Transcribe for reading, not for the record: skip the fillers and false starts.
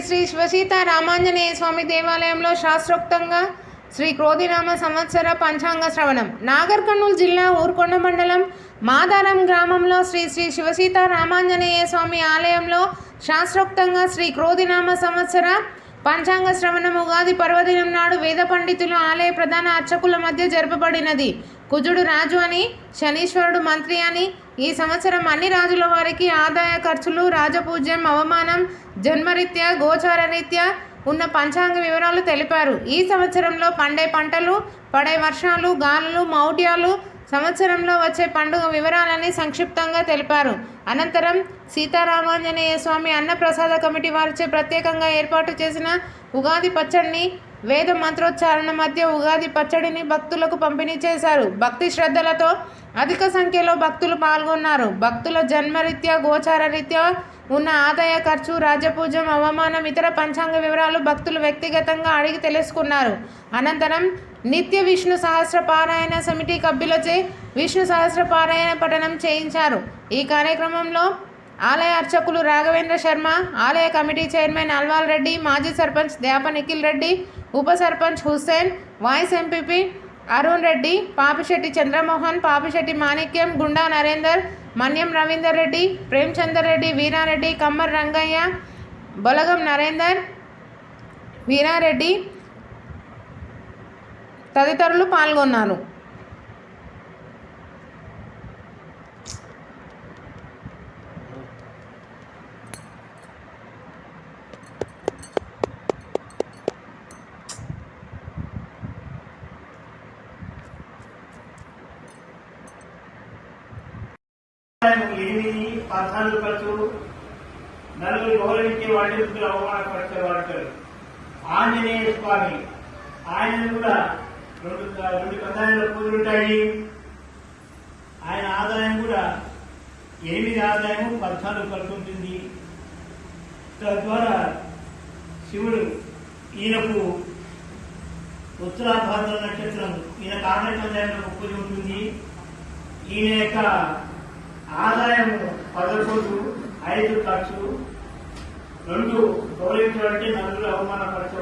శ్రీ శివసీత రామాంజనేయ స్వామి దేవాలయంలో శాస్త్రోక్తంగా శ్రీ క్రోధినామ సంవత్సర పంచాంగ శ్రవణం. నాగర్ కర్నూలు జిల్లా ఊర్కొండ మండలం మాదారం గ్రామంలో శ్రీ శివసీత రామాంజనేయ స్వామి ఆలయంలో శాస్త్రోక్తంగా శ్రీ క్రోధినామ సంవత్సర పంచాంగ శ్రవణం ఉగాది పర్వదినం నాడు వేద పండితులు ఆలయ ప్రధాన అర్చకుల మధ్య జరపబడినది. కుజుడు రాజు అని, శనీశ్వరుడు మంత్రి అని, ఈ సంవత్సరం అన్ని రాజుల వారికి ఆదాయ ఖర్చులు, రాజపూజ్యం, అవమానం, జన్మరీత్యా గోచార రీత్యా ఉన్న పంచాంగ వివరాలు తెలిపారు. ఈ సంవత్సరంలో పండే పంటలు, పడే వర్షాలు, గాలులు, మౌఢ్యాలు, సంవత్సరంలో వచ్చే పండుగ వివరాలని సంక్షిప్తంగా తెలిపారు. అనంతరం సీతారామాంజనేయ స్వామి అన్నప్రసాద కమిటీ వారిచే ప్రత్యేకంగా ఏర్పాటు చేసిన ఉగాది పచ్చడిని వేద మంత్రోచ్చారణ మధ్య ఉగాది పచ్చడిని భక్తులకు పంపిణీ చేశారు. భక్తి శ్రద్ధలతో అధిక సంఖ్యలో భక్తులు పాల్గొన్నారు. భక్తుల జన్మరీత్యా గోచార రీత్యా ఉన్న ఆదాయ ఖర్చు, రాజపూజ్యం, అవమానం, ఇతర పంచాంగ వివరాలు భక్తులు వ్యక్తిగతంగా అడిగి తెలుసుకున్నారు. అనంతరం నిత్య విష్ణు సహస్ర పారాయణ సమితి సభ్యులచే విష్ణు సహస్ర పారాయణ పఠనం చేయించారు. ఈ కార్యక్రమంలో ఆలయ అర్చకులు రాఘవేంద్ర శర్మ, ఆలయ కమిటీ చైర్మన్ అల్వాల్ రెడ్డి, మాజీ సర్పంచ్ దేప నిఖిల్ రెడ్డి, ఉప సర్పంచ్ హుస్సేన్, వాయిస్ ఎంపీపీ అరుణ్ రెడ్డి, పాపిశెట్టి చంద్రమోహన్, పాపిశెట్టి మాణిక్యం, గుండా నరేందర్, మన్యం రవీందర్ రెడ్డి, ప్రేమచందర్ రెడ్డి, వీరారెడ్డి, కమ్మర్ రంగయ్య, బొలగం నరేందర్, వీరారెడ్డి తదితరులు పాల్గొన్నారు. పద్నాలుగు ఖర్చులు, నలుగురు గౌరవించే వాడి అవమానపరిచే వాడతారు. ఆంజనేయ స్వామి ఆయన కూడా రెండు కందాలలో పూజలుంటాయి. ఆయన ఆదాయం కూడా 8 ఆదాయము 14 ఖర్చు ఉంటుంది. తద్వారా శివుడు ఈయనకు ఉత్తరాభాద్ర నక్షత్రం, ఈయన కారణకందాయంలో పూజ ఉంటుంది. ఈయన యొక్క ఆదాయం 11, 5 ఖర్చు, 2 గౌరవించాలంటే నలుగురు అవమానపరచే